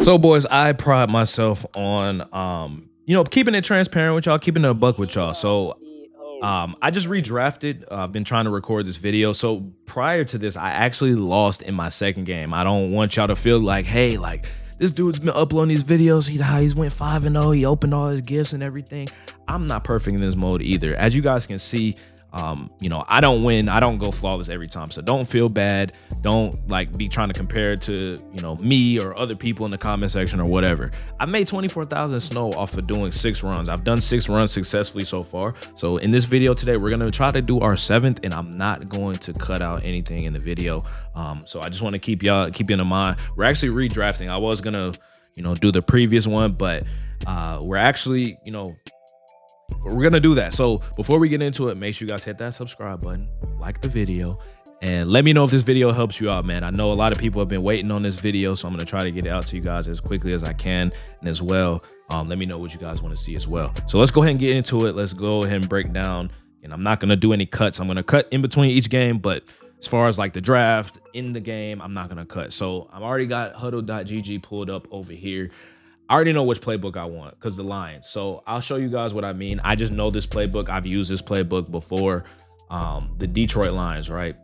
So boys, I pride myself on keeping it transparent with y'all, keeping it a buck with y'all. So I just redrafted. I've been trying to record this video. So prior to this, I actually lost in my second game. I don't want y'all to feel like, hey, like this dude's been uploading these videos. He's went 5-0. He opened all his gifts and everything. I'm not perfect in this mode either. As you guys can see, I don't win. I don't go flawless every time. So don't feel bad. Don't like be trying to compare it to, me or other people in the comment section or whatever. I made 24,000 snow off of doing 6 runs. I've done 6 runs successfully so far. So in this video today, we're going to try to do our 7th, and I'm not going to cut out anything in the video. So I just want to keep you in mind. We're actually redrafting. I was going to, do the previous one, but we're actually, we're gonna do that. So before we get into it, make sure you guys hit that subscribe button, like the video, and let me know if this video helps you out, man. I know a lot of people have been waiting on this video, so I'm gonna try to get it out to you guys as quickly as I can. And as well, let me know what you guys want to see as well. So let's go ahead and get into it. Let's go ahead and break down. And I'm not gonna do any cuts. I'm gonna cut in between each game, but as far as like the draft in the game, I'm not gonna cut. So I've already got huddle.gg pulled up over here. I already know which playbook I want because the Lions. So I'll show you guys what I mean. I just know this playbook. I've used this playbook before. The Detroit Lions, right?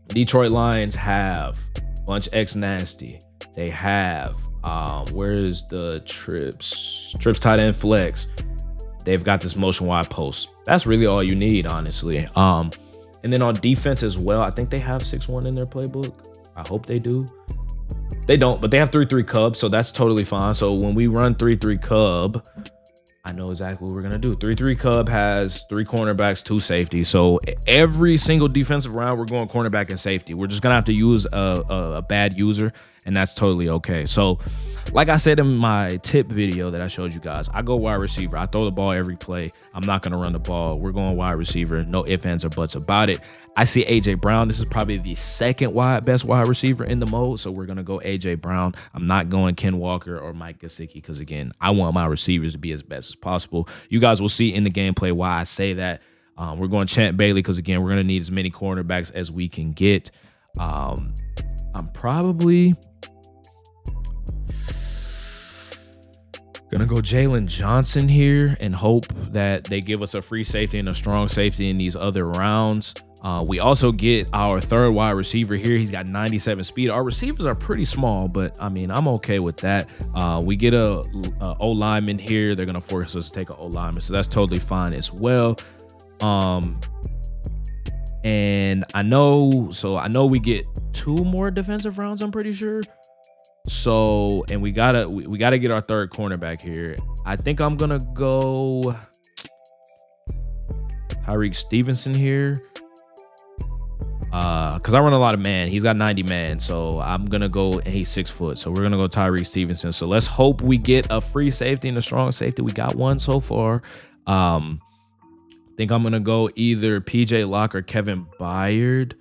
Detroit Lions have bunch X nasty. They have where's the trips tight end flex. They've got this motion wide post. That's really all you need, honestly. And then on defense as well, I think they have 6-1 in their playbook. I hope they do. They don't, but they have 3-3 Cub, so that's totally fine. So when we run 3-3 Cub, I know exactly what we're gonna do. 3-3 Cub has 3 cornerbacks, 2 safeties. So every single defensive round, we're going cornerback and safety. We're just gonna have to use a bad user, and that's totally okay. So like I said in my tip video that I showed you guys, I go wide receiver. I throw the ball every play. I'm not gonna run the ball. We're going wide receiver. No ifs, ands, or buts about it. I see AJ Brown. This is probably the second best wide receiver in the mode. So we're gonna go AJ Brown. I'm not going Ken Walker or Mike Gesicki because again, I want my receivers to be as best as possible. You guys will see in the gameplay why I say that. We're going Champ Bailey because again, we're gonna need as many cornerbacks as we can get. I'm probably gonna go Jalen Johnson here and hope that they give us a free safety and a strong safety in these other rounds. We also get our 3rd wide receiver here. He's got 97 speed. Our receivers are pretty small, but I mean, I'm okay with that. We get a O lineman here. They're gonna force us to take an O lineman, so that's totally fine as well. And I know we get 2 more defensive rounds, I'm pretty sure. So, and we gotta get our 3rd cornerback here. I think I'm gonna go Tyreek Stevenson here. Because I run a lot of man. He's got 90 man, so I'm gonna go, and he's 6 foot. So we're gonna go Tyreek Stevenson. So let's hope we get a free safety and a strong safety. We got one so far. I think I'm gonna go either PJ Locke or Kevin Byard.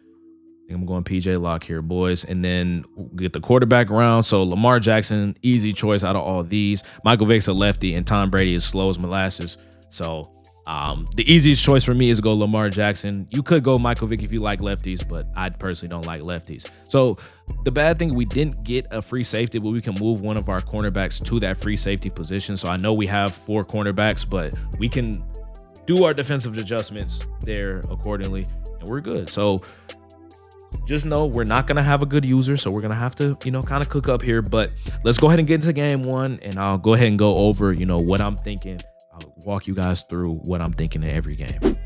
I'm going PJ Locke here, boys. And then we'll get the quarterback round. So Lamar Jackson, easy choice out of all these. Michael Vick's a lefty, and Tom Brady is slow as molasses. So the easiest choice for me is to go Lamar Jackson. You could go Michael Vick if you like lefties, but I personally don't like lefties. So the bad thing, we didn't get a free safety, but we can move one of our cornerbacks to that free safety position. So I know we have 4 cornerbacks, but we can do our defensive adjustments there accordingly, and we're good. So just know we're not going to have a good user, so we're going to have to, kind of cook up here. But let's go ahead and get into game 1, and I'll go ahead and go over, what I'm thinking. I'll walk you guys through what I'm thinking in every game.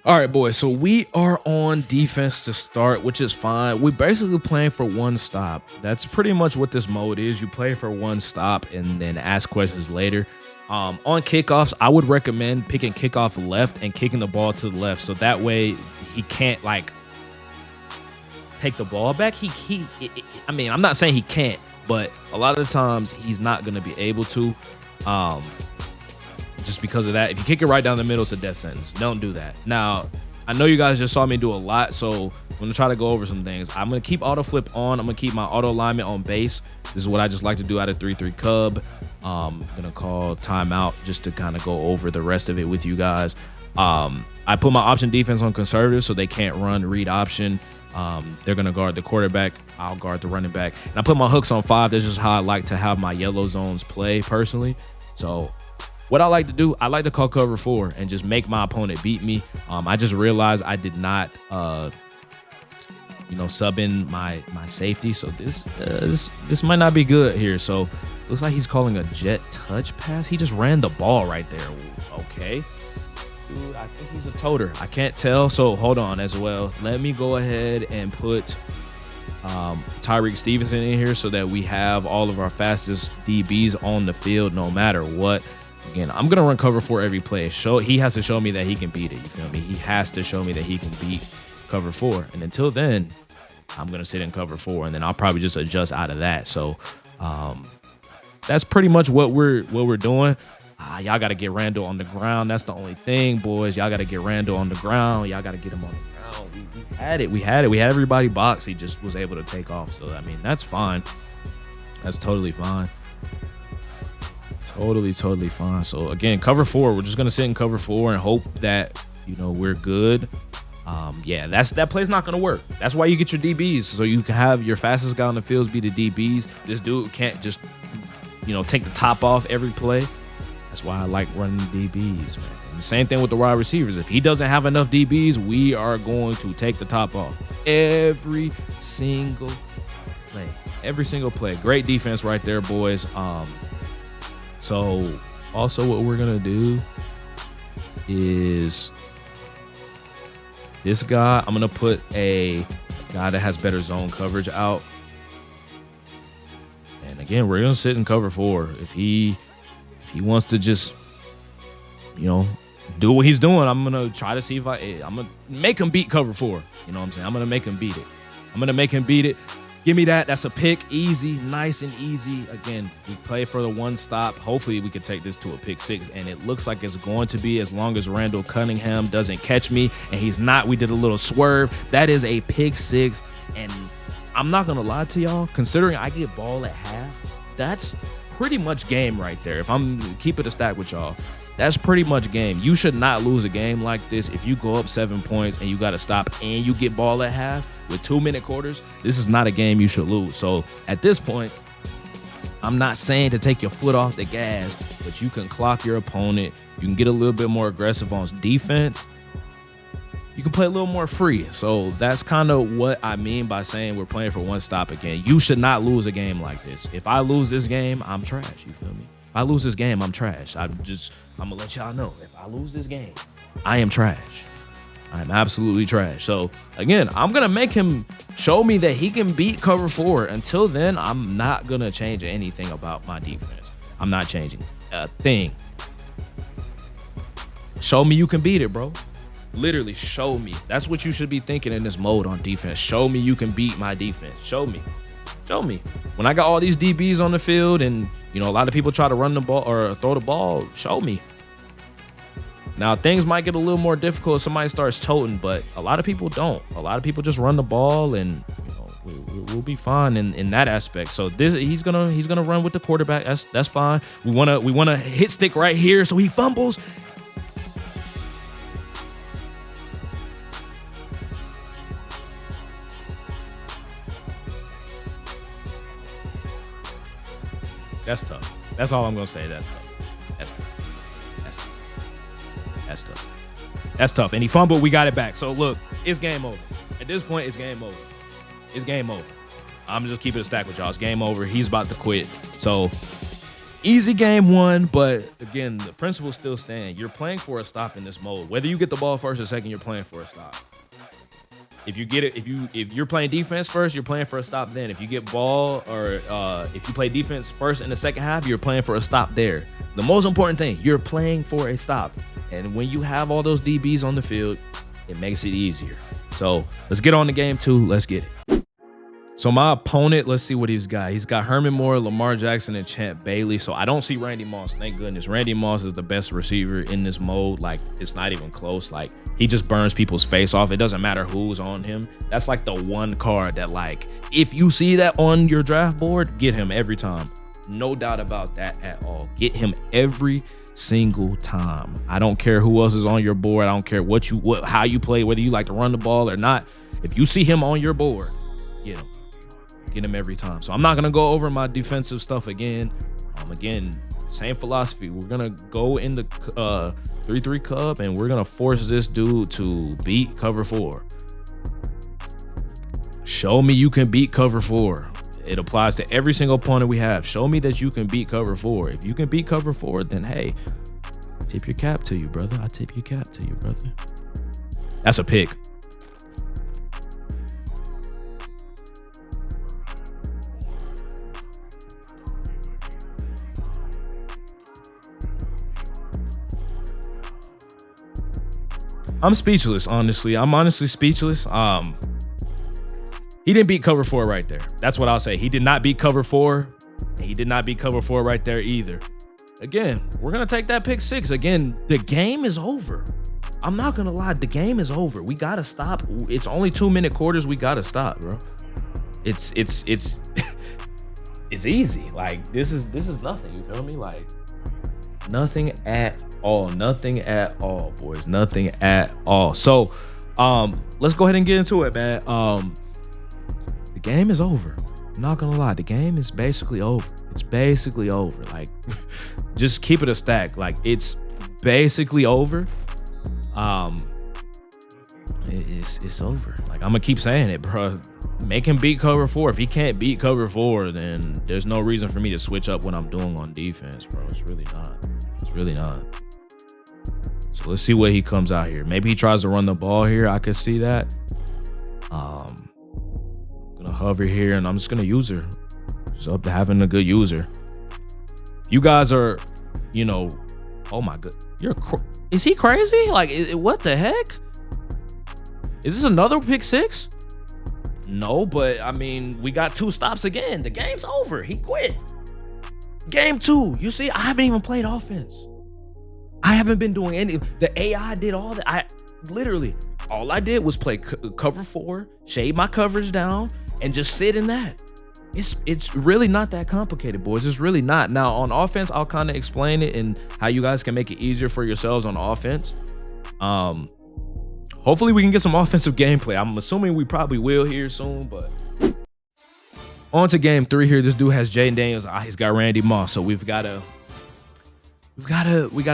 All right, boys, so we are on defense to start, which is fine. We're basically playing for 1 stop. That's pretty much what this mode is. You play for 1 stop and then ask questions later. On kickoffs, I would recommend picking kickoff left and kicking the ball to the left, so that way he can't, like, take the ball back. I mean, I'm not saying he can't, but a lot of the times he's not going to be able to, just because of that. If you kick it right down the middle, it's a death sentence. Don't do that. Now, I know you guys just saw me do a lot, so I'm going to try to go over some things. I'm going to keep auto flip on. I'm going to keep my auto alignment on base. This is what I just like to do out of 3-3 Cub. I'm going to call timeout just to kind of go over the rest of it with you guys. I put my option defense on conservative so they can't run read option. They're gonna guard the quarterback. I'll guard the running back. And I put my hooks on 5. This is how I like to have my yellow zones play personally. So what I like to do, I like to call cover 4 and just make my opponent beat me. I just realized I did not, sub in my safety. So this might not be good here. So looks like he's calling a jet touch pass. He just ran the ball right there. Okay. Dude, I think he's a toter. I can't tell. So hold on as well. Let me go ahead and put Tyreek Stevenson in here so that we have all of our fastest DBs on the field no matter what. Again, I'm going to run cover 4 every play. He has to show me that he can beat it. You feel me? He has to show me that he can beat cover 4. And until then, I'm going to sit in cover 4, and then I'll probably just adjust out of that. So that's pretty much what we're doing. Y'all got to get Randall on the ground. That's the only thing, boys. Y'all got to get Randall on the ground. Y'all got to get him on the ground. We had it. We had everybody boxed. He just was able to take off. So, I mean, that's fine. That's totally fine. Totally fine. So, again, cover 4. We're just going to sit in cover 4 and hope that, we're good. Yeah, that play's not going to work. That's why you get your DBs. So you can have your fastest guy on the field be the DBs. This dude can't just, take the top off every play. That's why I like running DBs, man. And the same thing with the wide receivers. If he doesn't have enough DBs, we are going to take the top off every single play. Every single play. Great defense right there, boys. So also what we're going to do is this guy, I'm going to put a guy that has better zone coverage out. And again, we're going to sit in cover 4. If he wants to just, do what he's doing, I'm going to try to see if I'm going to make him beat cover 4. You know what I'm saying? I'm going to make him beat it. I'm going to make him beat it. Give me that. That's a pick. Easy. Nice and easy. Again, we play for the 1 stop. Hopefully we can take this to a pick 6. And it looks like it's going to be, as long as Randall Cunningham doesn't catch me. And he's not. We did a little swerve. That is a pick 6. And I'm not going to lie to y'all. Considering I get ball at half, that's pretty much game right there. If I'm keeping a stack with y'all, that's pretty much game. You should not lose a game like this. If you go up 7 points and you got to stop and you get ball at half with 2-minute quarters, this is not a game you should lose. So at this point, I'm not saying to take your foot off the gas, but you can clock your opponent. You can get a little bit more aggressive on defense. You can play a little more free. So that's kind of what I mean by saying we're playing for 1 stop again. You should not lose a game like this. If I lose this game, I'm trash. You feel me? If I lose this game, I'm trash. I'm gonna let y'all know. If I lose this game, I am trash. I'm absolutely trash. So again, I'm gonna make him show me that he can beat cover 4. Until then, I'm not gonna change anything about my defense. I'm not changing a thing. Show me you can beat it, bro. Literally show me. That's what you should be thinking in this mode on defense. Show me you can beat my defense. Show me. When I got all these DBs on the field and a lot of people try to run the ball or throw the ball, show me. Now things might get a little more difficult if somebody starts toting, but a lot of people don't. A lot of people just run the ball, and we'll be fine in that aspect. So he's gonna run with the quarterback. That's fine. We wanna hit stick right here so he fumbles. That's tough. That's all I'm gonna say. That's tough. And he fumbled. We got it back. So look, it's game over. At this point, it's game over. It's game over. I'm just keeping a stack with y'all. It's game over. He's about to quit. So easy game 1. But again, the principles still stand. You're playing for a stop in this mode. Whether you get the ball first or second, you're playing for a stop. If you get it, if you're playing defense first, you're playing for a stop then. If you get ball or if you play defense first in the second half, you're playing for a stop there. The most important thing, you're playing for a stop. And when you have all those DBs on the field, it makes it easier. So let's get on to game 2. Let's get it. So my opponent, let's see what he's got. He's got Herman Moore, Lamar Jackson, and Champ Bailey. So I don't see Randy Moss. Thank goodness. Randy Moss is the best receiver in this mode. Like, it's not even close. Like, he just burns people's face off. It doesn't matter who's on him. That's like the one card that, like, if you see that on your draft board, get him every time. No doubt about that at all. Get him every single time. I don't care who else is on your board. I don't care how you play, whether you like to run the ball or not. If you see him on your board, get him. Get him every time. So I'm not going to go over my defensive stuff again. Again, same philosophy. We're going to go in the 3-3 Cub, and we're going to force this dude to beat cover 4. Show me you can beat cover 4. It applies to every single opponent we have. Show me that you can beat cover 4. If you can beat cover 4, then hey, tip your cap to you, brother. I tip your cap to you, brother. That's a pick. I'm speechless, honestly. I'm honestly speechless. He didn't beat cover 4 right there. That's what I'll say. He did not beat cover 4. And he did not beat cover 4 right there either. Again, we're going to take that pick 6. Again, the game is over. I'm not going to lie. The game is over. We got to stop. It's only 2-minute quarters. We got to stop, bro. It's it's easy. Like, this is nothing. You feel me? Like, nothing at all. Nothing at all, boys. Nothing at all. So, let's go ahead and get into it, man. The game is over. I'm not gonna lie. The game is basically over. It's basically over. Like, just keep it a stack. Like, it's basically over. It's over. Like, I'm gonna keep saying it, bro. Make him beat cover 4. If he can't beat cover 4, then there's no reason for me to switch up what I'm doing on defense, bro. It's really not. It's really not. So let's see what he comes out here. Maybe he tries to run the ball here. I could see that. I'm gonna hover here, and I'm just gonna use her. Just up to having a good user. You guys are, you know, oh my god, is he crazy? Like, what the heck? Is this another pick 6? No, but I mean, we got 2 stops again. The game's over. He quit. Game 2. You see, I haven't even played offense. I haven't been doing any. The AI did all that. All I did was play cover 4, shade my coverage down, and just sit in that. It's really not that complicated, boys. It's really not. Now, on offense, I'll kind of explain it and how you guys can make it easier for yourselves on offense. Hopefully we can get some offensive gameplay. I'm assuming we probably will here soon, but on to game 3 here. This dude has Jaden Daniels. He's got Randy Moss, so we gotta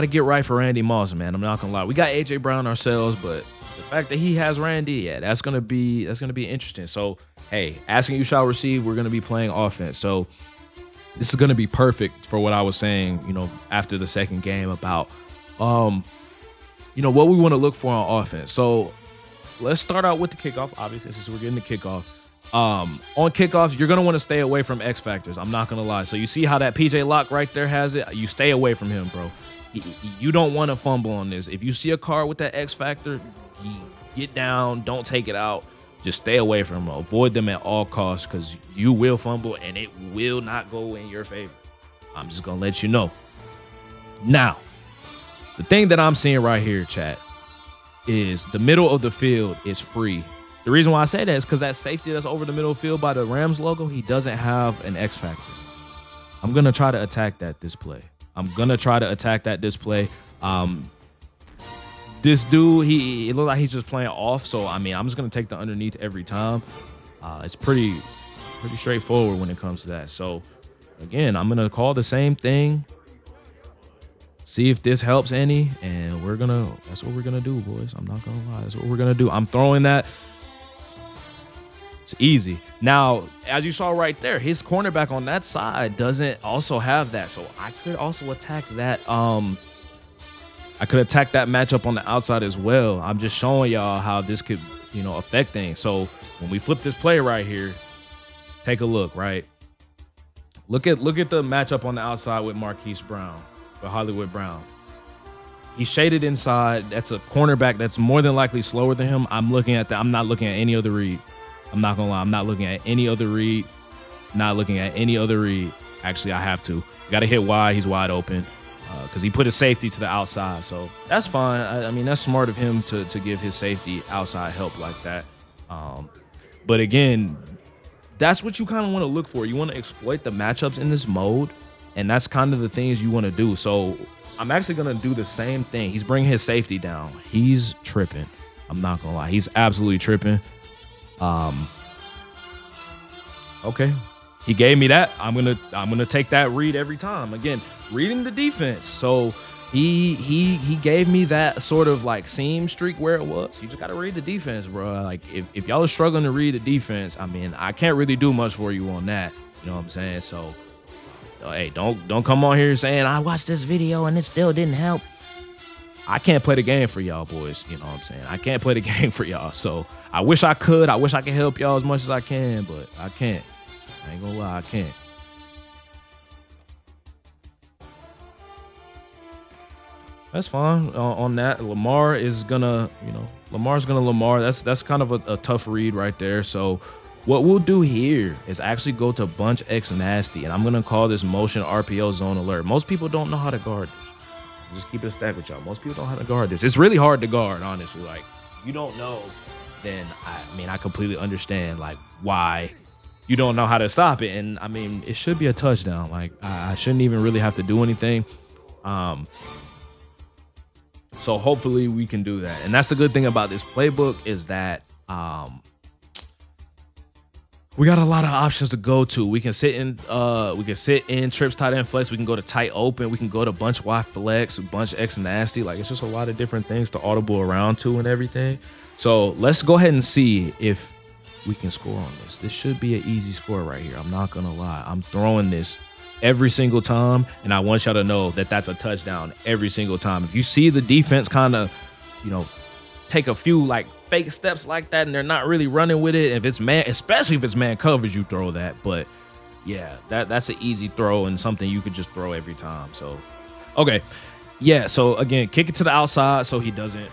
get right for Randy Moss, man. I'm not gonna lie. We got AJ Brown ourselves, but the fact that he has Randy, yeah, that's gonna be interesting. So hey, asking you shall receive. We're gonna be playing offense, so this is gonna be perfect for what I was saying, you know, after the second game about you know, what we want to look for on offense. So let's start out with the kickoff. Obviously, since we're getting the kickoff. On kickoffs, you're gonna want to stay away from X factors. I'm not gonna lie. So you see how that PJ Locke right there has it? You stay away from him, bro. You don't want to fumble on this. If you see a card with that X factor, get down. Don't take it out. Just stay away from them. Avoid them at all costs, because you will fumble and it will not go in your favor. I'm just gonna let you know. Now, the thing that I'm seeing right here, chat, is the middle of the field is free. The reason why I say that is because that safety that's over the middle of the field by the Rams logo, he doesn't have an X factor. I'm going to try to attack that this play. This dude, it looks like he's just playing off. So, I mean, I'm just going to take the underneath every time. It's pretty straightforward when it comes to that. So, again, I'm going to call the same thing. See if this helps any, and that's what we're gonna do, boys. I'm not gonna lie, that's what we're gonna do. I'm throwing that. It's easy. Now, as you saw right there, his cornerback on that side doesn't also have that, so I could also attack that. I could attack that matchup on the outside as well. I'm just showing y'all how this could, you know, affect things. So when we flip this play right here, take a look. Right, look at the matchup on the outside with Marquise Brown. But Hollywood Brown, he's shaded inside. That's a cornerback that's more than likely slower than him. I'm looking at that. I'm not looking at any other read. I'm not gonna lie. I'm not looking at any other read. Actually, I have to. Got to hit wide. He's wide open because he put his safety to the outside. So that's fine. I mean, that's smart of him to give his safety outside help like that. But again, that's what you kind of want to look for. You want to exploit the matchups in this mode. And that's kind of the things you want to do. So I'm actually going to do the same thing. He's bringing his safety down. He's tripping. I'm not going to lie. He's absolutely tripping. Okay. He gave me that. I'm gonna take that read every time. Again, reading the defense. So he gave me that sort of like seam streak where it was. You just gotta read the defense, bro. Like if y'all are struggling to read the defense, I mean, I can't really do much for you on that. You know what I'm saying? So hey, don't come on here saying I watched this video and it still didn't help. I can't play the game for y'all boys. You know what I'm saying? I can't play the game for y'all. So I wish I could. I wish I could help y'all as much as I can, but I can't. I ain't gonna lie, I can't. That's fine. On that, Lamar is gonna, Lamar's gonna Lamar. That's kind of a tough read right there. So what we'll do here is actually go to bunch X nasty, and I'm gonna call this motion RPO zone alert. Most people don't know how to guard this. Just keep it a stack with y'all. Most people don't know how to guard this. It's really hard to guard, honestly. Like, if you don't know, then I completely understand like why you don't know how to stop it. And I mean, it should be a touchdown. Like I shouldn't even really have to do anything. So hopefully we can do that. And that's the good thing about this playbook is that we got a lot of options to go to. We can sit in trips, tight end flex. We can go to tight open. We can go to bunch Y flex, bunch X nasty. Like, it's just a lot of different things to audible around to and everything. So let's go ahead and see if we can score on this. This should be an easy score right here. I'm not gonna lie. I'm throwing this every single time, and I want y'all to know that that's a touchdown every single time. If you see the defense kind of, take a few like fake steps like that and they're not really running with it, if it's man, especially if it's man coverage, you throw that. But yeah, that's an easy throw and something you could just throw every time. So okay, yeah, so again, kick it to the outside so he doesn't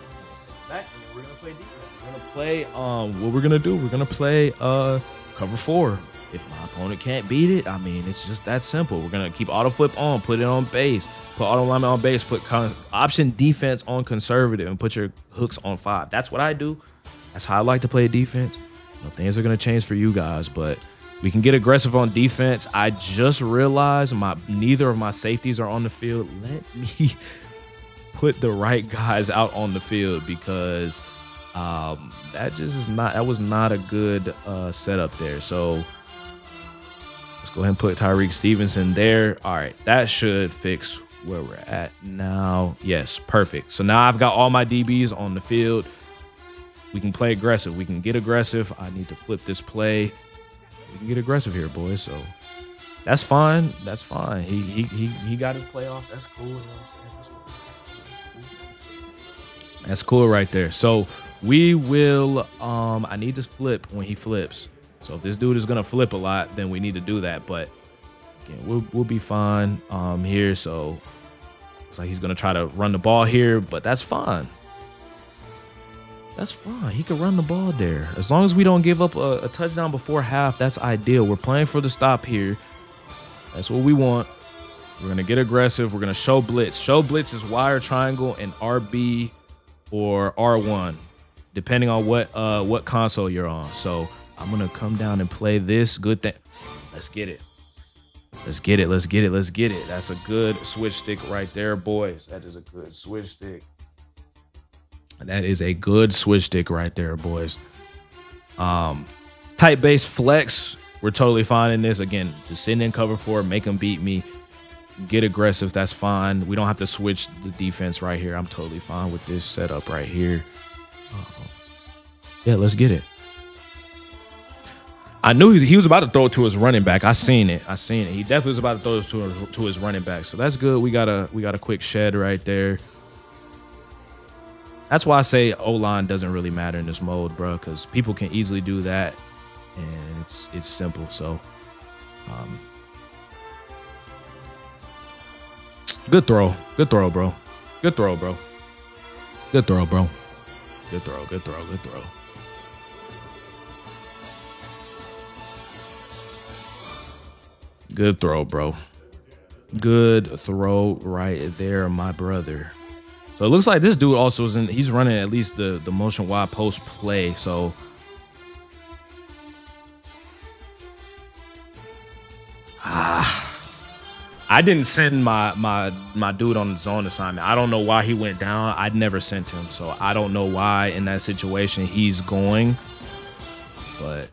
back, and then we're gonna play defense. We're gonna play what we're gonna do, we're gonna play cover 4. If my opponent can't beat it, I mean, it's just that simple. We're gonna keep auto flip on, put it on base, put auto alignment on base, put option defense on conservative, and put your hooks on 5. That's what I do. That's how I like to play defense. Things are gonna change for you guys, but we can get aggressive on defense. I just realized neither of my safeties are on the field. Let me put the right guys out on the field because that was not a good setup there. So let's go ahead and put Tyreek Stevenson there. All right, that should fix where we're at now. Yes, perfect. So now I've got all my DBs on the field. We can play aggressive. We can get aggressive. I need to flip this play. We can get aggressive here, boys. So that's fine. That's fine. He got his play off. That's cool. You know what I'm saying? That's cool right there. So we will. I need to flip when he flips. So if this dude is gonna flip a lot, then we need to do that. But again, we'll be fine here. So it's like he's gonna try to run the ball here, but that's fine. That's fine. He can run the ball there. As long as we don't give up a touchdown before half, that's ideal. We're playing for the stop here. That's what we want. We're gonna get aggressive. We're gonna show blitz. Show blitz is wire triangle and RB or R1, depending on what console you're on. So I'm gonna come down and play this good thing. Let's get it. Let's get it. Let's get it. Let's get it. That's a good switch stick right there, boys. That is a good switch stick. That is a good switch stick right there, boys. Tight base flex. We're totally fine in this. Again, just sitting in cover 4, make them beat me. Get aggressive. That's fine. We don't have to switch the defense right here. I'm totally fine with this setup right here. Yeah, let's get it. I knew he was about to throw it to his running back. I seen it. He definitely was about to throw it to his running back. So that's good. We got a quick shed right there. That's why I say O-line doesn't really matter in this mode, bro, because people can easily do that, and it's simple. So, good throw, bro. Good throw, bro. Good throw, bro. Good throw. Good throw, bro. Good throw right there, my brother. So it looks like this dude also he's running at least the motion wide post play. So I didn't send my dude on the zone assignment. I don't know why he went down. I'd never sent him. So I don't know why in that situation he's going. but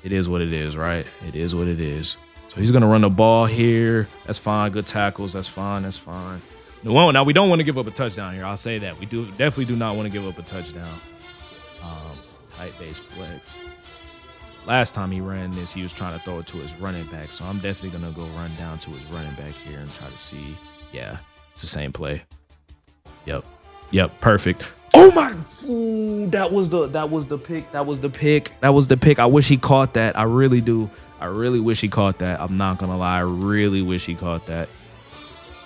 it is what it is, right? It is what it is. So he's gonna run the ball here. That's fine. Good tackles. That's fine. That's fine. No, now we don't want to give up a touchdown here. I'll say that. We definitely do not want to give up a touchdown. Tight base flex. Last time he ran this, he was trying to throw it to his running back. So I'm definitely gonna go run down to his running back here and try to see. Yeah, it's the same play. Yep. Perfect. Oh my! Ooh, that was the pick. I wish he caught that. I really do. I really wish he caught that. I'm not gonna lie. I really wish he caught that.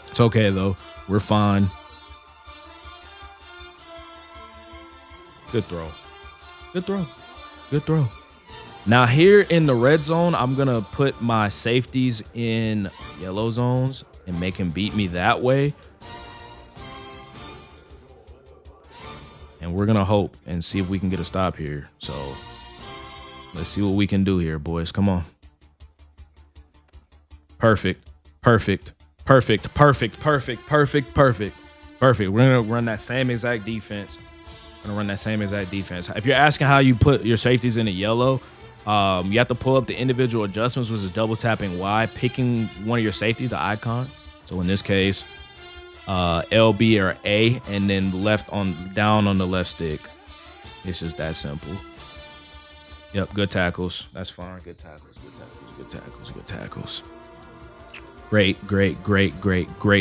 It's okay though. We're fine. Good throw. Good throw. Now here in the red zone, I'm gonna put my safeties in yellow zones and make him beat me that way. And we're gonna hope and see if we can get a stop here. So let's see what we can do here, boys. Come on. Perfect. We're gonna run that same exact defense. If you're asking how you put your safeties in the yellow, you have to pull up the individual adjustments, which is double tapping Y, picking one of your safety, the icon. So in this case, LB or A, and then down on the left stick. It's just that simple. Yep, good tackles. That's fine. Good tackles. Great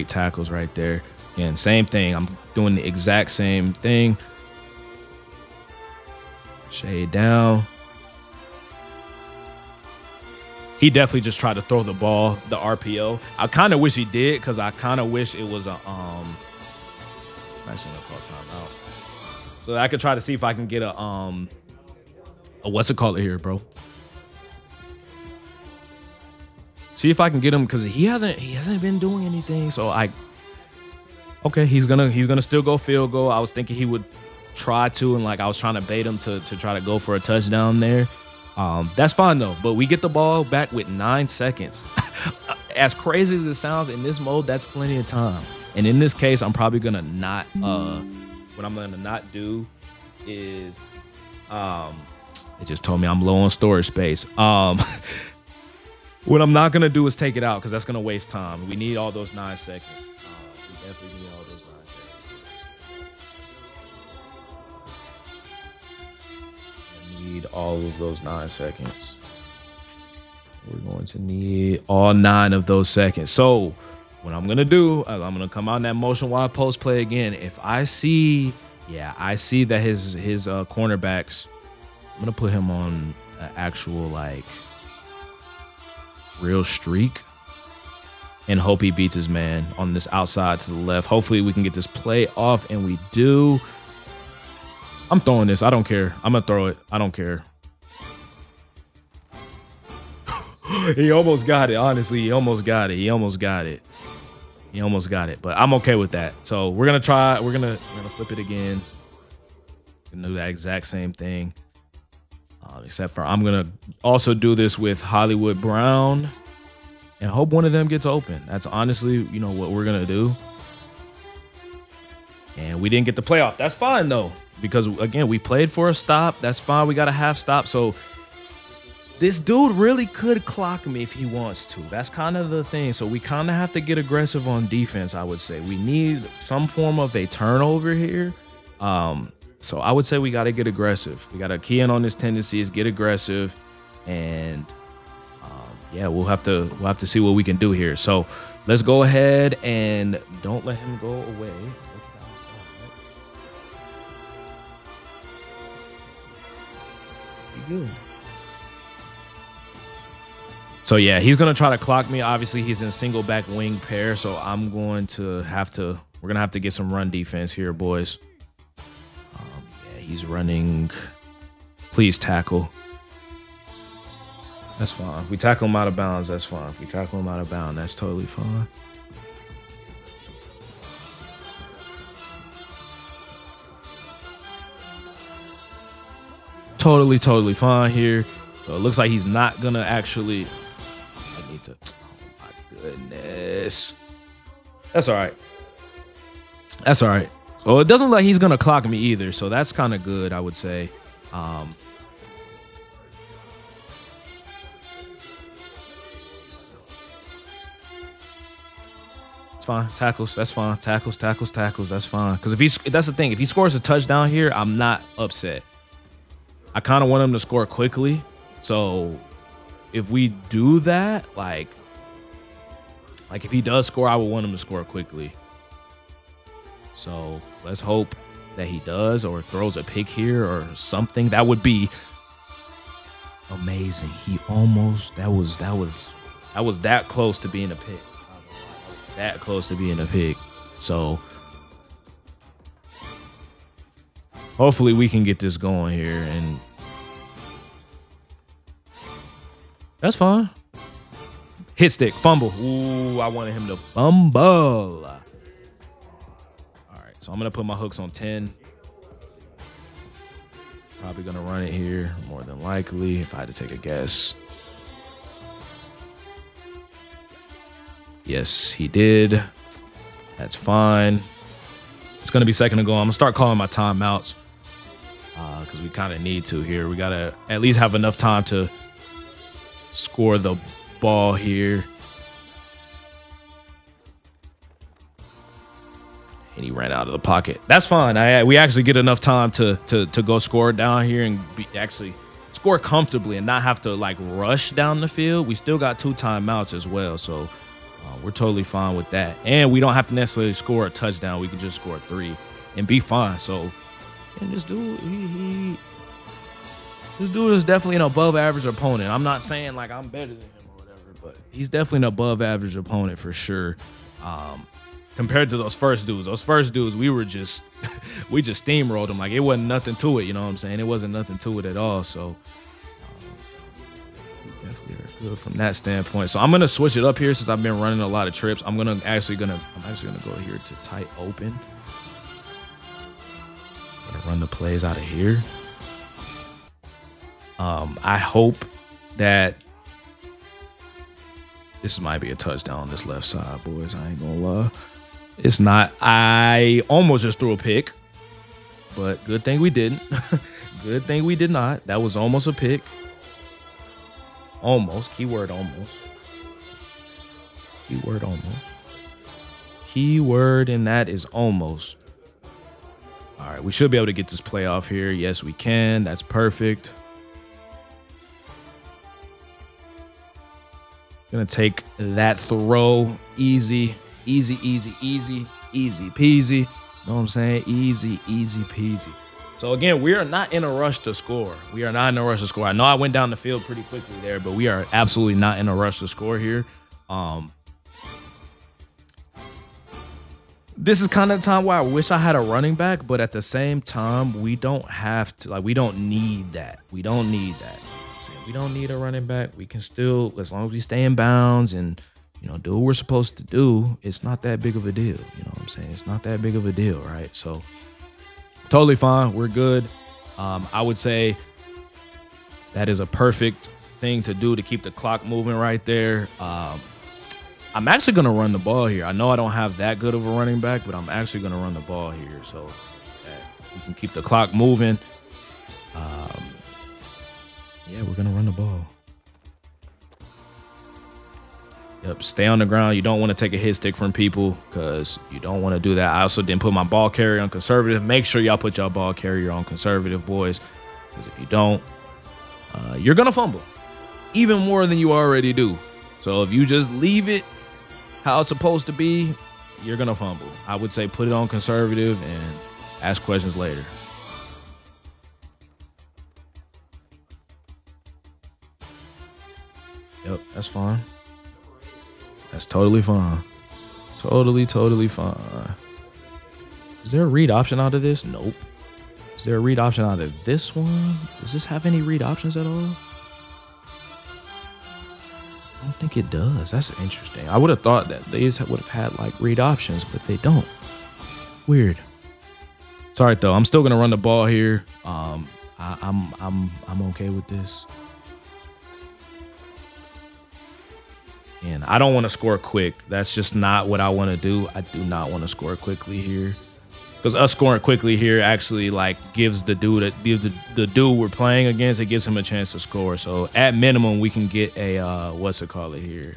tackles right there. And same thing. I'm doing the exact same thing. Shade down. He definitely just tried to throw the ball, the RPO. I kind of wish he did, because I kind of wish it was a I'm actually gonna call timeout. So I could try to see if I can get a what's it called here, bro? See if I can get him, because he hasn't been doing anything. So okay, he's gonna still go field goal. I was thinking he would try to, and like I was trying to bait him to try to go for a touchdown there. That's fine though, but we get the ball back with 9 seconds. As crazy as it sounds, in this mode, that's plenty of time. And in this case, I'm probably gonna not what I'm gonna not do is it just told me I'm low on storage space. What I'm not gonna do is take it out, because that's gonna waste time. We need all those 9 seconds. We definitely need all those 9 seconds. Need all of those 9 seconds. We're going to need all 9 of those seconds. So what I'm gonna do, I'm gonna come out in that motion wide post play again. If I see, I see that his cornerbacks, I'm gonna put him on an actual like real streak and hope he beats his man on this outside to the left. Hopefully we can get this play off, and we do. I'm throwing this. I don't care. I'm gonna throw it. I don't care. He almost got it. Honestly, he almost got it. But I'm okay with that. So we're gonna try. We're gonna flip it again. Gonna do that exact same thing. Except for I'm gonna also do this with Hollywood Brown and hope one of them gets open. That's honestly, what we're gonna do. And we didn't get the playoff. That's fine though, because again, we played for a stop. That's fine. We got a half stop. So this dude really could clock me if he wants to. That's kind of the thing. So we kind of have to get aggressive on defense, I would say. We need some form of a turnover here. So I would say we got to get aggressive. We got to key in on this tendencies, get aggressive, and we'll have to see what we can do here. So let's go ahead and don't let him go away. Good. So yeah, he's gonna try to clock me. Obviously, he's in single back wing pair, so we're gonna have to get some run defense here, boys. He's running. Please tackle. That's fine. If we tackle him out of bounds, that's fine. If we tackle him out of bounds, that's totally fine. Totally fine here. So it looks like he's not gonna actually. I need to. Oh my goodness. That's all right. So it doesn't look like he's gonna clock me either. So that's kind of good, I would say. Um, It's fine. Tackles, that's fine. Tackles, that's fine. Because that's the thing. If he scores a touchdown here, I'm not upset. I kind of want him to score quickly. So if we do that, like if he does score, I would want him to score quickly. So let's hope that he does, or throws a pick here or something. That would be amazing. He almost, that was that close to being a pick. That close to being a pick. So hopefully we can get this going here, and that's fine. Hit stick, fumble. Ooh, I wanted him to fumble. All right, so I'm gonna put my hooks on 10. Probably gonna run it here, more than likely, if I had to take a guess. Yes, he did. That's fine. It's going to be second and goal. I'm going to start calling my timeouts because we kind of need to here. We got to at least have enough time to score the ball here. And he ran out of the pocket. That's fine. We actually get enough time to go score down here and actually score comfortably and not have to like rush down the field. We still got 2 timeouts as well, so we're totally fine with that. And we don't have to necessarily score a touchdown. We can just score 3 and be fine. So, and this dude, this dude is definitely an above average opponent. I'm not saying like I'm better than him or whatever, but he's definitely an above average opponent for sure. Compared to those first dudes. Those first dudes, we just steamrolled them. Like it wasn't nothing to it, you know what I'm saying? It wasn't nothing to it at all. So we definitely are good from that standpoint. So I'm gonna switch it up here since I've been running a lot of trips. I'm actually gonna go here to tight open. I'm gonna run the plays out of here. I hope that this might be a touchdown on this left side, boys. I ain't gonna lie. It's not. I almost just threw a pick, but good thing we didn't. Good thing we did not. That was almost a pick. Almost. Keyword almost. Keyword almost. Keyword in that is almost. All right, we should be able to get this play off here. Yes, we can. That's perfect. Gonna take that throw. Easy, easy, easy, easy, easy peasy. Know what I'm saying? Easy, easy peasy. So again, we are not in a rush to score. We are not in a rush to score. I know I went down the field pretty quickly there, but we are absolutely not in a rush to score here. This is kind of the time where I wish I had a running back, but at the same time, we don't have to, like, we don't need that. We don't need that. We don't need a running back. We can still, as long as we stay in bounds and, you know, do what we're supposed to do, it's not that big of a deal. You know what I'm saying? It's not that big of a deal, right? So totally fine. We're good. I would say that is a perfect thing to do to keep the clock moving right there. I'm actually going to run the ball here. I know I don't have that good of a running back, but I'm actually going to run the ball here so that we can keep the clock moving. Yeah, we're going to run the ball. Yep, stay on the ground. You don't want to take a hit stick from people because you don't want to do that. I also didn't put my ball carrier on conservative. Make sure y'all put y'all ball carrier on conservative, boys, because if you don't, you're going to fumble even more than you already do. So if you just leave it how it's supposed to be, you're going to fumble. I would say put it on conservative and ask questions later. Yep, that's fine. That's totally fine. Totally fine. Is there a read option out of this? Nope. Is there a read option out of this one? Does this have any read options at all? I don't think it does. That's interesting. I would have thought that these would have had like read options, but they don't. Weird. It's all right though. I'm still gonna run the ball here. I'm okay with this. And I don't want to score quick. That's just not what I want to do. I do not want to score quickly here. Because us scoring quickly here actually like gives the dude the dude we're playing against, it gives him a chance to score. So at minimum, we can get a what's it called here,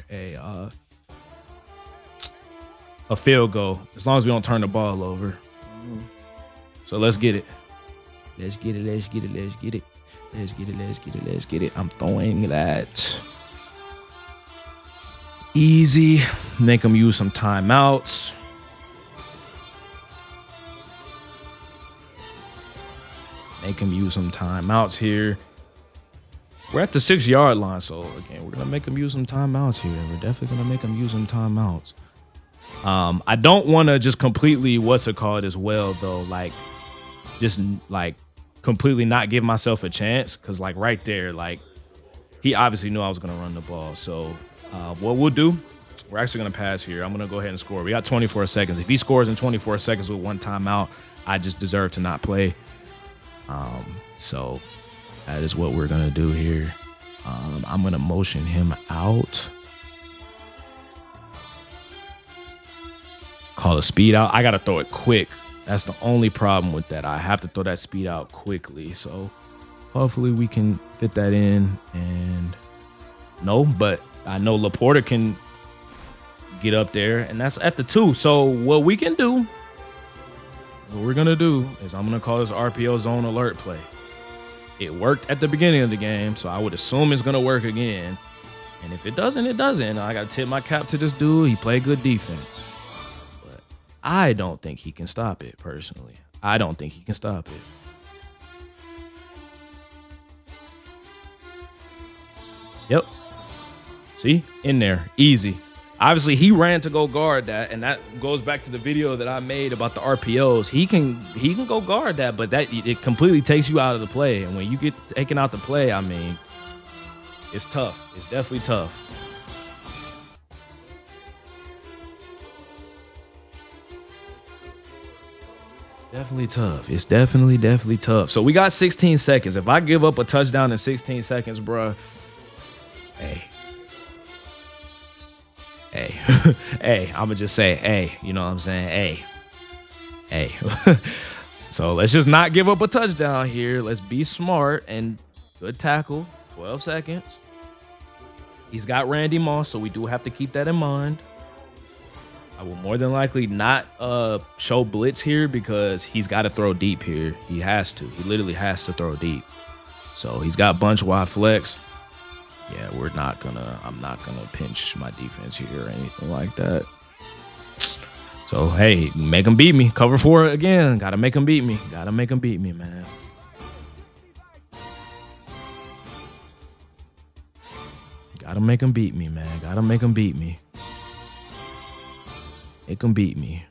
a field goal as long as we don't turn the ball over. So let's get it. Let's get it. Let's get it. Let's get it. Let's get it. Let's get it. Let's get it. I'm throwing that. Easy. Make them use some timeouts. Make him use some timeouts here. We're at the 6-yard line, so again, we're gonna make him use some timeouts here. We're definitely gonna make him use some timeouts. I don't want to just completely as well though, like just like completely not give myself a chance, because like right there, like he obviously knew I was gonna run the ball. So what we'll do, we're actually gonna pass here. I'm gonna go ahead and score. We got 24 seconds. If he scores in 24 seconds with one timeout, I just deserve to not play. So that is what we're gonna do here. I'm gonna motion him out. Call a speed out. I gotta throw it quick. That's the only problem with that. I have to throw that speed out quickly. So hopefully we can fit that in. And no, but I know Laporta can get up there, and that's at the 2. So what we can do, what we're gonna do is I'm gonna call this RPO zone alert play. It worked at the beginning of the game, so I would assume it's gonna work again. And if it doesn't, it doesn't. I gotta tip my cap to this dude. He played good defense. But I don't think he can stop it, personally. I don't think he can stop it. Yep. See? In there. Easy. Obviously, he ran to go guard that, and that goes back to the video that I made about the RPOs. He can go guard that, but that it completely takes you out of the play. And when you get taken out the play, I mean, it's tough. It's definitely tough. Definitely tough. It's definitely tough. So we got 16 seconds. If I give up a touchdown in 16 seconds, bruh, hey. Hey, I'ma just say, hey, you know what I'm saying? Hey. So let's just not give up a touchdown here. Let's be smart and good tackle. 12 seconds. He's got Randy Moss, so we do have to keep that in mind. I will more than likely not show blitz here because he's got to throw deep here. He has to. He literally has to throw deep. So he's got bunch wide flex. Yeah, I'm not gonna pinch my defense here or anything like that. So, hey, make him beat me. Cover 4 again. Gotta make him beat me. Gotta make him beat me, man. Gotta make him beat me, man. Gotta make him beat me. Make him beat me.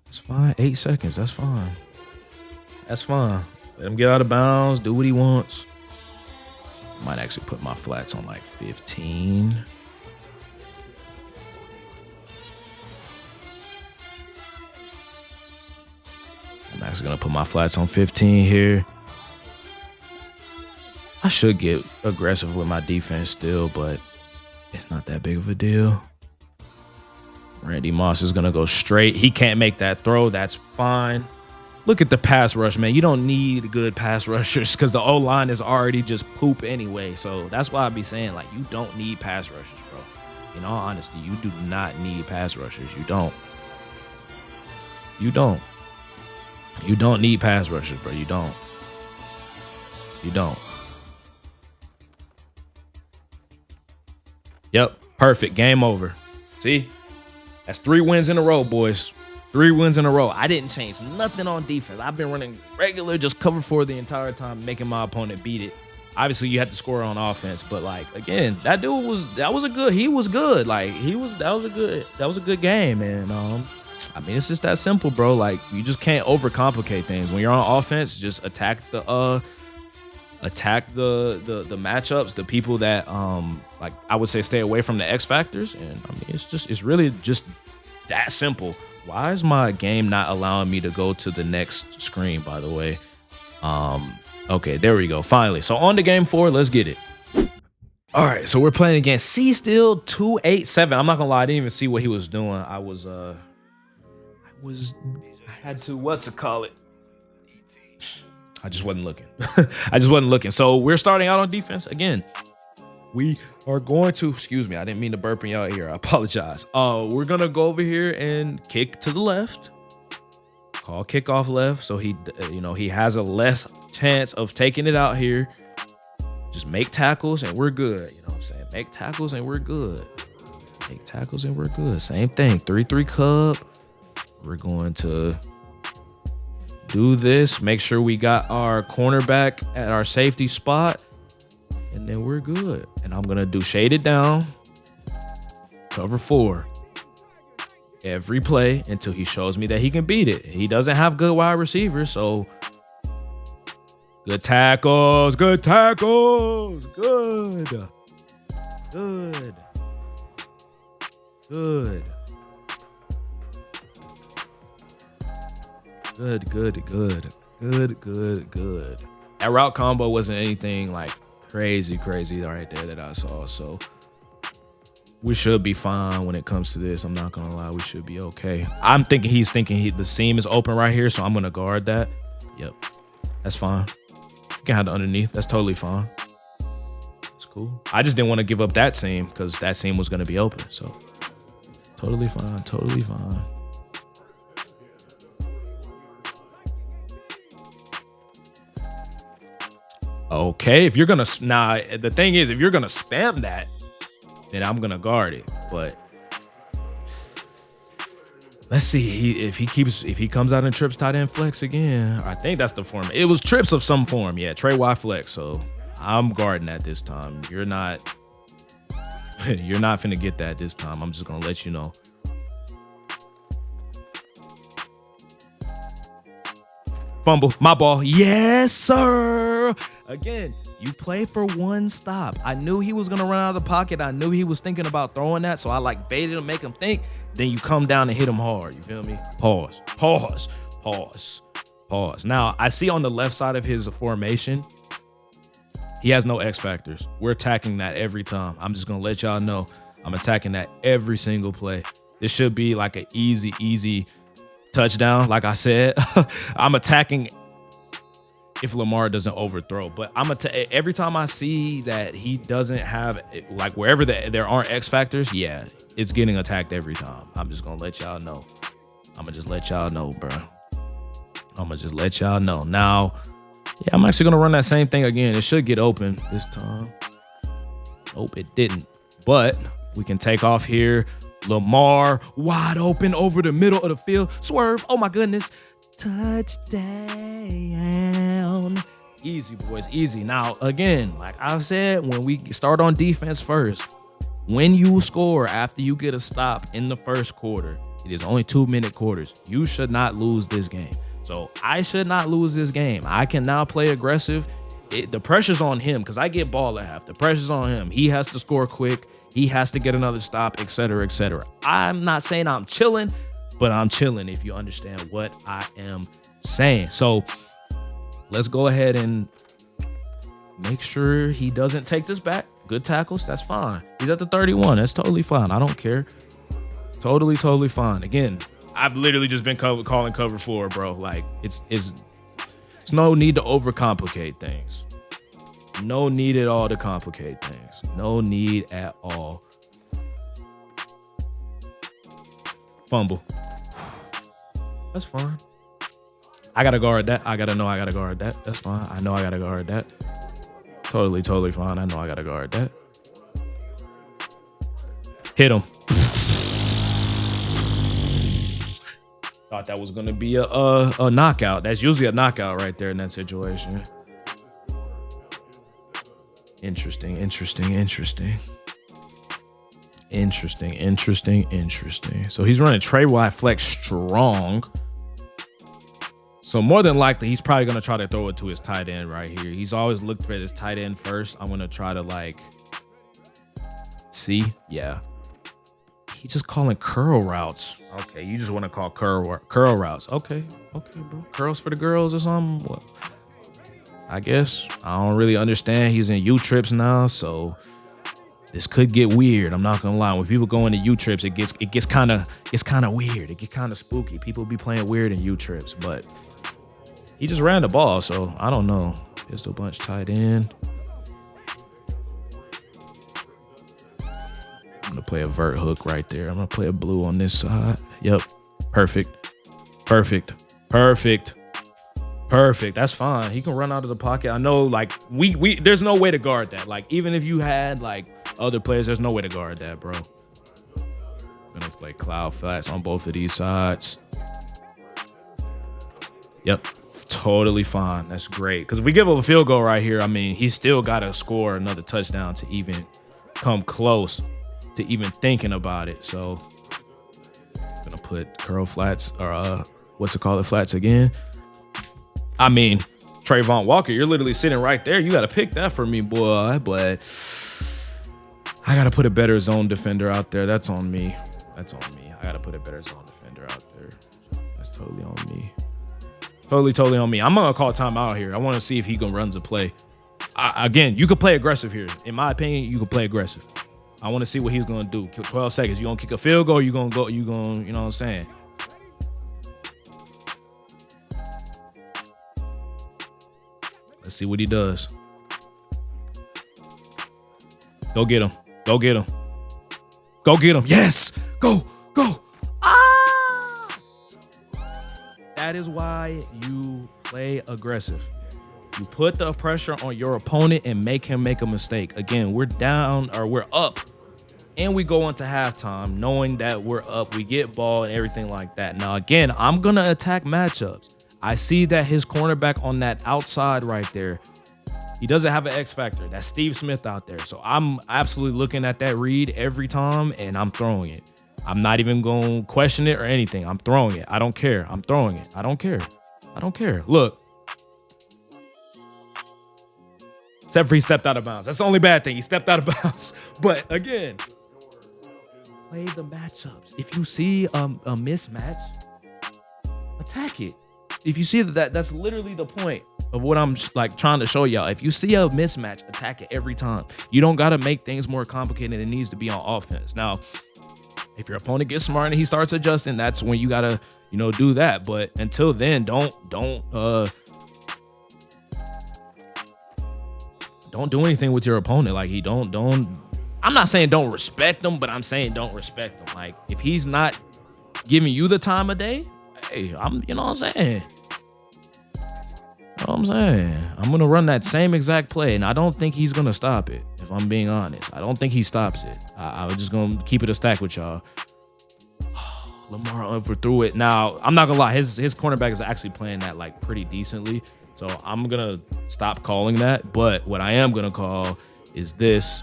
That's fine. 8 seconds. That's fine. That's fine. Let him get out of bounds, do what he wants. Might actually put my flats on like 15. I'm actually gonna put my flats on 15 here. I should get aggressive with my defense still, but it's not that big of a deal. Randy Moss is gonna go straight. He can't make that throw, that's fine. Look at the pass rush, man. You don't need good pass rushers because the O-line is already just poop anyway. So that's why I be saying, like, you don't need pass rushers, bro. In all honesty, you do not need pass rushers. You don't. You don't. You don't need pass rushers, bro. You don't. You don't. Yep. Perfect. Game over. See? That's 3 wins in a row, boys. 3 wins in a row. I didn't change nothing on defense. I've been running regular, just cover 4 the entire time, making my opponent beat it. Obviously, you had to score on offense, but like again, that dude was good. He was good. Like that was a good game, and I mean, it's just that simple, bro. Like you just can't overcomplicate things. When you're on offense, just attack the matchups, the people that like I would say stay away from the X factors, and I mean it's really just that simple. Why is my game not allowing me to go to the next screen, by the way? Okay, there we go. Finally. So on to game 4. Let's get it. All right, so we're playing against C Still 287. I'm not gonna lie, I didn't even see what he was doing. I was I had to, what's it call it? I just wasn't looking. I just wasn't looking. So we're starting out on defense again. We are going to, excuse me, I didn't mean to burp in y'all ear. I apologize. We're going to go over here and kick to the left. Call kickoff left. So he, he has a less chance of taking it out here. Just make tackles and we're good. You know what I'm saying? Make tackles and we're good. Make tackles and we're good. Same thing. 3-3 cub. We're going to do this. Make sure we got our cornerback at our safety spot. And then we're good. And I'm going to do shaded down. Cover 4. Every play until he shows me that he can beat it. He doesn't have good wide receivers, so good tackles, good tackles, good, good, good, good, good, good, good, good, good. That route combo wasn't anything like crazy right there that I saw, so we should be fine when it comes to this. I'm not gonna lie, we should be okay. I'm thinking he's thinking the seam is open right here, so I'm gonna guard that. Yep, that's fine. You can have the underneath. That's totally fine. It's cool. I just didn't want to give up that seam because that seam was gonna be open. So totally fine. Totally fine. Okay, if you're gonna the thing is, if you're gonna spam that, then I'm gonna guard it. But let's see if he comes out in trips tight end flex again. I think that's the form. It was trips of some form. Yeah, Trey Y flex. So I'm guarding that this time. You're not finna get that this time. I'm just gonna let you know. Fumble, my ball. Yes, sir. Again, you play for one stop. I knew he was gonna run out of the pocket. I knew he was thinking about throwing that, so I like baited him, make him think. Then you come down and hit him hard. You feel me? Pause, pause, pause, pause. Now I see on the left side of his formation, he has no X factors. We're attacking that every time. I'm just gonna let y'all know I'm attacking that every single play. This should be like an easy touchdown. Like I said, I'm attacking if Lamar doesn't overthrow, but every time I see that he doesn't have, like, wherever there aren't X factors, yeah, it's getting attacked every time. I'm just gonna let y'all know. I'm gonna just let y'all know, bro. I'm gonna just let y'all know. Now, yeah, I'm actually gonna run that same thing again. It should get open this time. Nope, it didn't. But we can take off here. Lamar wide open over the middle of the field. Swerve. Oh my goodness. Touchdown. Easy, boys, easy. Now, again, like I said, when we start on defense first, when you score after you get a stop in the first quarter, it is only 2-minute quarters. You should not lose this game. So I should not lose this game. I can now play aggressive. The pressure's on him because I get ball at half. The pressure's on him. He has to score quick. He has to get another stop, etc., etc. I'm not saying I'm chilling, but I'm chilling if you understand what I am saying. So let's go ahead and make sure he doesn't take this back. Good tackles, that's fine. He's at the 31, that's totally fine. I don't care. Totally fine. Again, I've literally just been calling cover 4, bro. Like, it's no need to overcomplicate things. No need at all to complicate things. No need at all. Fumble. That's fine. I gotta guard that. I gotta know I gotta guard that. That's fine. I know I gotta guard that. Totally fine. I know I gotta guard that. Hit him. Thought that was gonna be a knockout. That's usually a knockout right there in that situation. Interesting. So he's running Trey Y flex strong. So more than likely, he's probably going to try to throw it to his tight end right here. He's always looked for his tight end first. I'm going to try to, like, see. Yeah. He's just calling curl routes. Okay, you just want to call curl routes. Okay, bro. Curls for the girls or something? What? I guess. I don't really understand. He's in U trips now, so This could get weird. I'm not gonna lie. When people go into U trips, it gets kind of weird. It gets kind of spooky. People be playing weird in U trips, but he just ran the ball, so I don't know. Pistol bunch tight end. I'm gonna play a vert hook right there. I'm gonna play a blue on this side. Yep, perfect, perfect, perfect. Perfect. That's fine. He can run out of the pocket. I know, like, there's no way to guard that. Like, even if you had like other players, there's no way to guard that, bro. I'm gonna play cloud flats on both of these sides. Yep, totally fine. That's great. Because if we give up a field goal right here, I mean, he's still got to score another touchdown to even come close to even thinking about it. So I'm gonna put curl flats, or what's it called, flats again. I mean, Trayvon Walker, you're literally sitting right there. You got to pick that for me, boy. But I got to put a better zone defender out there. That's on me. That's on me. I got to put a better zone defender out there. That's totally on me. Totally on me. I'm going to call timeout here. I want to see if he can run the play. Again, you could play aggressive here. In my opinion, you could play aggressive. I want to see what he's going to do. 12 seconds. You going to kick a field goal? You going to go? You going to, you know what I'm saying? Let's see what he does. Go get him. Go get him. Go get him. Yes. Go. Ah! That is why you play aggressive. You put the pressure on your opponent and make him make a mistake. Again, we're down, or we're up, and we go into halftime knowing that we're up. We get ball and everything like that. Now, again, I'm going to attack matchups. I see that his cornerback on that outside right there, he doesn't have an X factor. That's Steve Smith out there. So I'm absolutely looking at that read every time, and I'm throwing it. I'm not even going to question it or anything. I'm throwing it. I don't care. I'm throwing it. I don't care. I don't care. Look. Except for he stepped out of bounds. That's the only bad thing. He stepped out of bounds. But again, play the matchups. If you see a mismatch, attack it. If you see that's literally the point of what I'm like trying to show y'all. If you see a mismatch, attack it every time. You don't got to make things more complicated than it needs to be on offense. Now, if your opponent gets smart and he starts adjusting, that's when you got to, do that. But until then, don't do anything with your opponent. Like, I'm not saying don't respect him, but I'm saying don't respect him. Like, if he's not giving you the time of day, hey, you know what I'm saying? I'm going to run that same exact play, and I don't think he's going to stop it, if I'm being honest. I don't think he stops it. I'm just going to keep it a stack with y'all. Lamar overthrew it. Now, I'm not going to lie. His cornerback is actually playing that, like, pretty decently. So I'm going to stop calling that. But what I am going to call is this.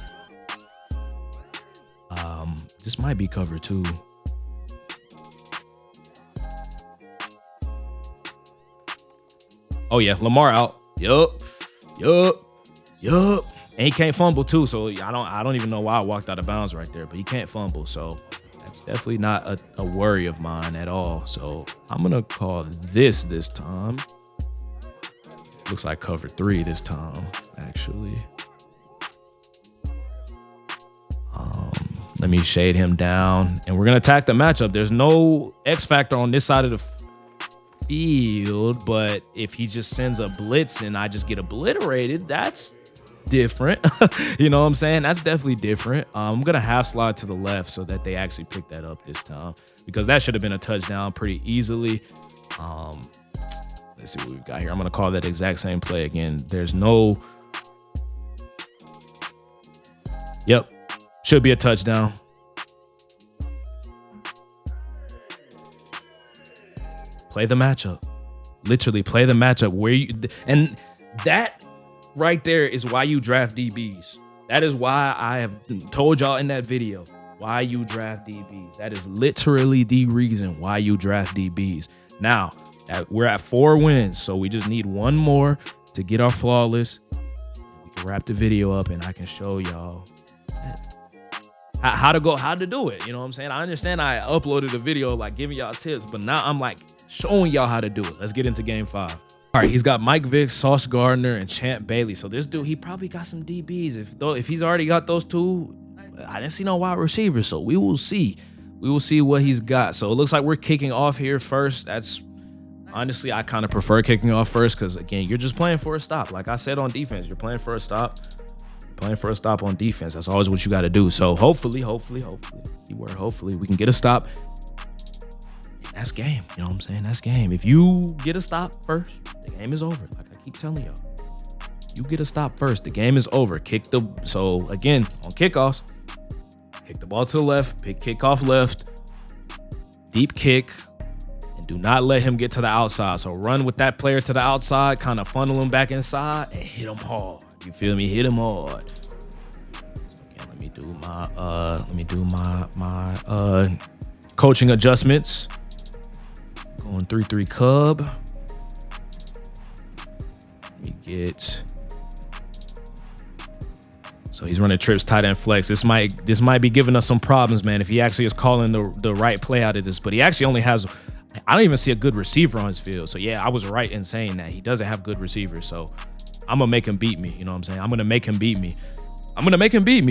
This might be cover 2. Oh yeah, Lamar out. Yup. And he can't fumble too, so I don't even know why I walked out of bounds right there, but he can't fumble, so that's definitely not a worry of mine at all. So I'm gonna call this time. Looks like cover 3 this time, actually. Let me shade him down, and we're gonna attack the matchup. There's no X factor on this side of the field, but if he just sends a blitz and I just get obliterated, that's different. You know what I'm saying? That's definitely different. I'm gonna half slide to the left so that they actually pick that up this time, because that should have been a touchdown pretty easily. Let's see what we've got here. I'm gonna call that exact same play again. There's no, yep, should be a touchdown. Play the matchup. Literally play the matchup and that right there is why you draft DBs. That is why I have told y'all in that video why you draft DBs. That is literally the reason why you draft DBs. Now, we're at 4 wins, so we just need one more to get our flawless. We can wrap the video up and I can show y'all how to do it. You know what I'm saying? I understand I uploaded a video like giving y'all tips, but now I'm like showing y'all how to do it. Let's get into game 5. All right, he's got Mike Vick, Sauce Gardner, and Champ Bailey. So this dude, he probably got some DBs. If he's already got those 2, I didn't see no wide receiver, so we will see. We will see what he's got. So it looks like we're kicking off here first. That's honestly, I kind of prefer kicking off first because, again, you're just playing for a stop. Like I said on defense, you're playing for a stop. Playing for a stop on defense. That's always what you got to do. So hopefully, we can get a stop. That's game. You know what I'm saying? That's game. If you get a stop first, the game is over. Like I keep telling y'all. You get a stop first, the game is over. So again, on kickoffs, kick the ball to the left, pick kickoff left, deep kick, and do not let him get to the outside. So run with that player to the outside, kind of funnel him back inside and hit him hard. You feel me? Hit him hard. Okay, let me do my coaching adjustments. Going 3-3 Cub. Let me get. So he's running trips, tight end flex. This might be giving us some problems, man, if he actually is calling the right play out of this. But he actually only has, I don't even see a good receiver on his field. So yeah, I was right in saying that. He doesn't have good receivers. So I'm gonna make him beat me. You know what I'm saying? I'm gonna make him beat me.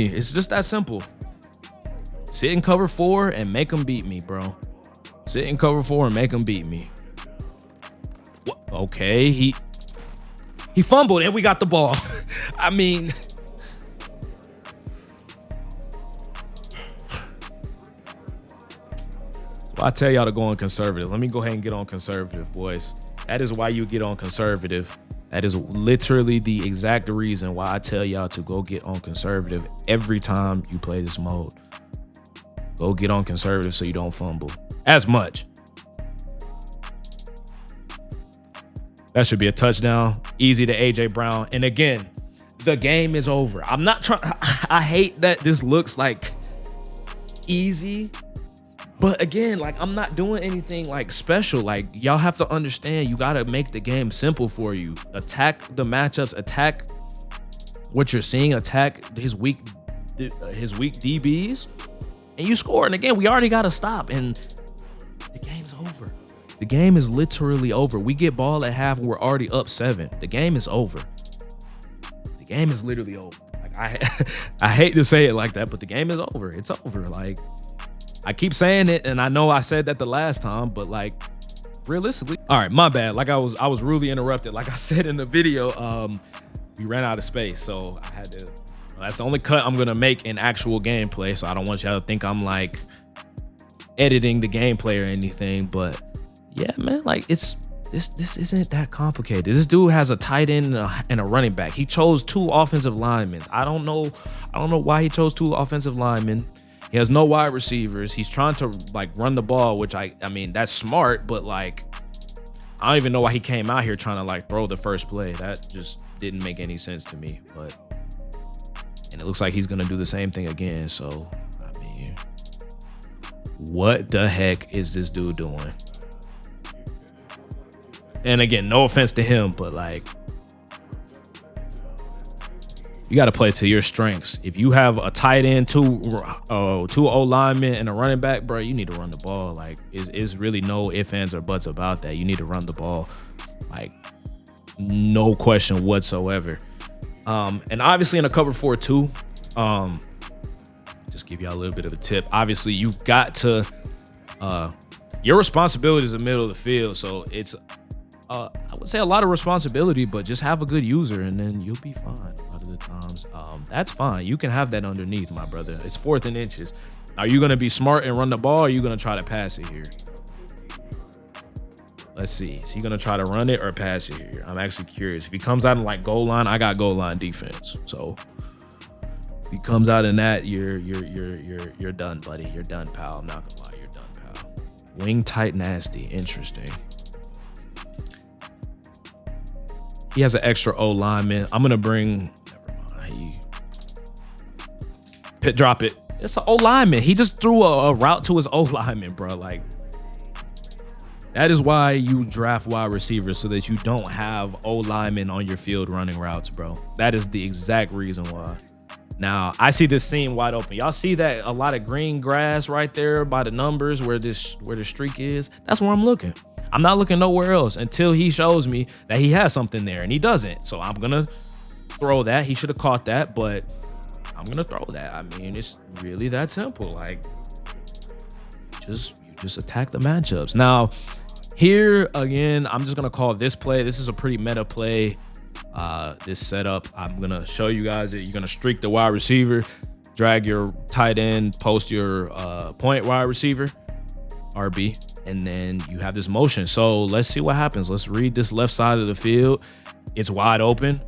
It's just that simple. Sit in cover 4 and make him beat me, bro. Sit in cover 4 and make him beat me. What? Okay, he fumbled and we got the ball. I mean, well, I tell y'all to go on conservative. Let me go ahead and get on conservative, boys. That is why you get on conservative. That is literally the exact reason why I tell y'all to go get on conservative every time you play this mode. Go get on conservative so you don't fumble as much. That should be a touchdown. Easy to AJ Brown. And again, the game is over. I'm not trying. I hate that this looks like easy. But again, like, I'm not doing anything like special. Like, y'all have to understand, you got to make the game simple for you. Attack the matchups, attack what you're seeing, attack his weak DBs, and you score. And again, we already got to stop, and the game's over. The game is literally over. We get ball at half and we're already up 7. The game is over. The game is literally over. Like, I hate to say it like that, but the game is over. It's over. Like, I keep saying it, and I know I said that the last time, but like, realistically, all right, my bad. Like I was rudely interrupted. Like I said in the video, we ran out of space, so I had to. That's the only cut I'm gonna make in actual gameplay. So I don't want y'all to think I'm like editing the gameplay or anything. But yeah, man, like this isn't that complicated. This dude has a tight end and a running back. He chose 2 offensive linemen. I don't know why he chose 2 offensive linemen. He has no wide receivers. He's trying to like run the ball, which I mean, that's smart, but like, I don't even know why he came out here trying to like throw the first play. That just didn't make any sense to me. But, and it looks like he's going to do the same thing again. So, I mean, what the heck is this dude doing? And again, no offense to him, but like, you got to play to your strengths. If you have a tight end, 2 O linemen, and a running back, bro, you need to run the ball. Like, it's really no ifs, ands, or buts about that. You need to run the ball, like, no question whatsoever. And obviously in a cover 4 too. Just give y'all a little bit of a tip. Obviously, you got to. Your responsibility is the middle of the field, so it's. I would say a lot of responsibility, but just have a good user and then you'll be fine a lot of the times. That's fine. You can have that underneath, my brother. It's 4th and inches. Are you going to be smart and run the ball, or are you going to try to pass it here? Let's see. Is he going to try to run it or pass it here? I'm actually curious. If he comes out in like goal line, I got goal line defense. So if he comes out in that, you're done, buddy. You're done, pal. I'm not going to lie. You're done, pal. Wing tight nasty. Interesting. He has an extra O lineman. I'm gonna bring. Never mind. Drop it. It's an O lineman. He just threw a route to his O lineman, bro. Like, that is why you draft wide receivers, so that you don't have O linemen on your field running routes, bro. That is the exact reason why. Now I see this seam wide open. Y'all see that a lot of green grass right there by the numbers where the streak is. That's where I'm looking. I'm not looking nowhere else until he shows me that he has something there, and he doesn't. So I'm going to throw that. He should have caught that, but I'm gonna throw that. I mean, it's really that simple. Like, you just attack the matchups. Now, here again, I'm just gonna call this play. This is a pretty meta play. This setup, I'm gonna show you guys that you're gonna streak the wide receiver, drag your tight end, post your point wide receiver, RB, and then you have this motion. So let's see what happens. Let's read this left side of the field. It's wide open.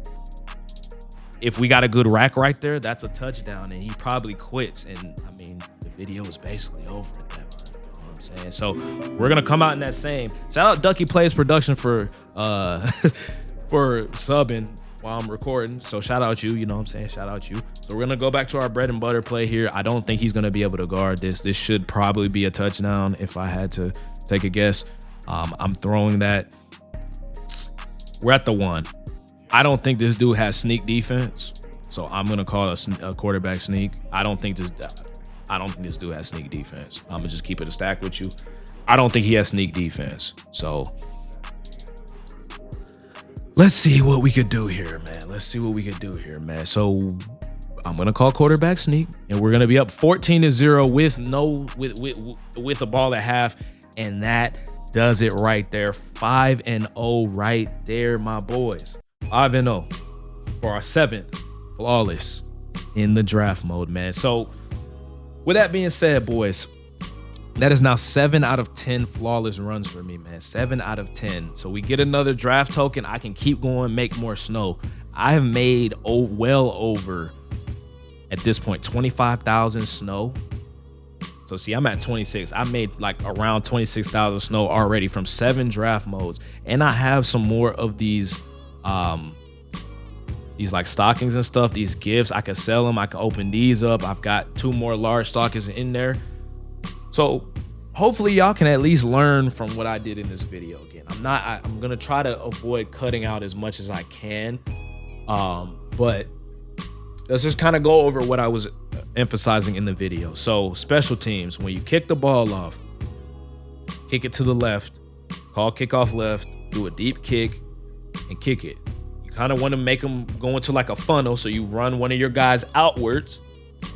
If we got a good rack right there, that's a touchdown, and he probably quits. And I mean, the video is basically over at that point. You know what I'm saying? So we're gonna come out in that same. Shout out Ducky Plays Production for for subbing while I'm recording. So shout out you, you know what I'm saying? Shout out you. So we're gonna go back to our bread and butter play here. I don't think he's gonna be able to guard this. This should probably be a touchdown if I had to take a guess. I'm throwing that. We're at the 1. I don't think this dude has sneak defense, so I'm gonna call a quarterback sneak. I don't think this dude has sneak defense. I'm gonna just keep it a stack with you. I don't think he has sneak defense. So let's see what we could do here, man. Let's see what we could do here, man. So I'm gonna call quarterback sneak, and we're gonna be up 14-0 with a ball at half, and that does it right there. 5-0 right there, my boys. 5-0 for our 7th flawless in the draft mode, man. So with that being said, boys, that is now 7 out of 10 flawless runs for me, man. 7 out of 10. So we get another draft token. I can keep going, make more snow. I have made well over, at this point, 25,000 snow. So see, I'm at 26. I made like around 26,000 snow already from 7 draft modes. And I have some more of these like stockings and stuff, these gifts. I can sell them. I can open these up. I've got 2 more large stockings in there. So hopefully y'all can at least learn from what I did in this video. Again, I'm gonna try to avoid cutting out as much as I can. But let's just kind of go over what I was emphasizing in the video. So special teams, when you kick the ball off, kick it to the left, call kickoff left, do a deep kick, and kick it. You kind of want to make them go into like a funnel, so you run one of your guys outwards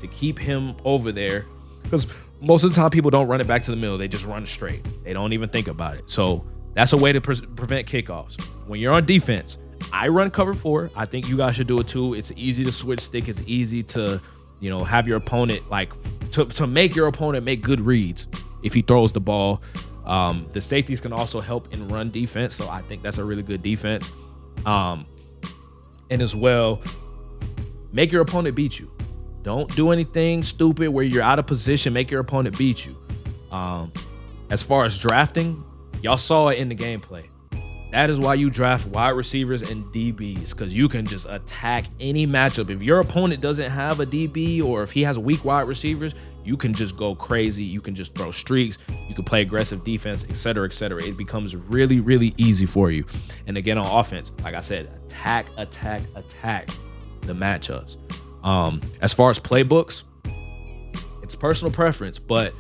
to keep him over there, because most of the time people don't run it back to the middle. They just run straight. They don't even think about it. So that's a way to prevent kickoffs. When you're on defense, I run cover 4. I think you guys should do it too. It's easy to switch stick. It's easy to, you know, have your opponent like to make your opponent make good reads if he throws the ball. The safeties can also help in run defense, so I think that's a really good defense. And as well, make your opponent beat you. Don't do anything stupid where you're out of position. Make your opponent beat you. As far as drafting, y'all saw it in the gameplay. That is why you draft wide receivers and DBs, because you can just attack any matchup. If your opponent doesn't have a DB, or if he has weak wide receivers, you can just go crazy. You can just throw streaks. You can play aggressive defense, etc., etc. It becomes really, really easy for you. And again, on offense, like I said, attack the matchups. As far as playbooks, it's personal preference, but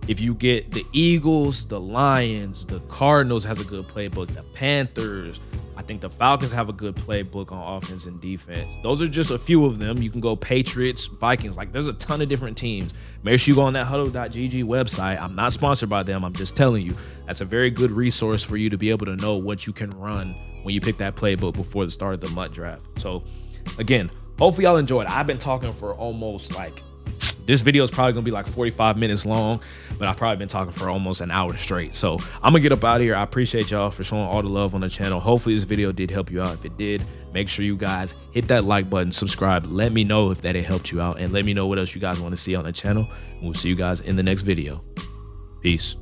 if you get the Eagles, the Lions, the Cardinals has a good playbook, the Panthers, I think the Falcons have a good playbook on offense and defense. Those are just a few of them. You can go Patriots, Vikings. Like, there's a ton of different teams. Make sure you go on that huddle.gg website. I'm not sponsored by them. I'm just telling you, that's a very good resource for you to be able to know what you can run when you pick that playbook before the start of the MUT draft. So again, hopefully y'all enjoyed. I've been talking for almost like, this video is probably gonna be like 45 minutes long, but I've probably been talking for almost an hour straight. So I'm gonna get up out of here. I appreciate y'all for showing all the love on the channel. Hopefully this video did help you out. If it did, make sure you guys hit that like button, subscribe. Let me know if that helped you out, and let me know what else you guys want to see on the channel. And we'll see you guys in the next video. Peace.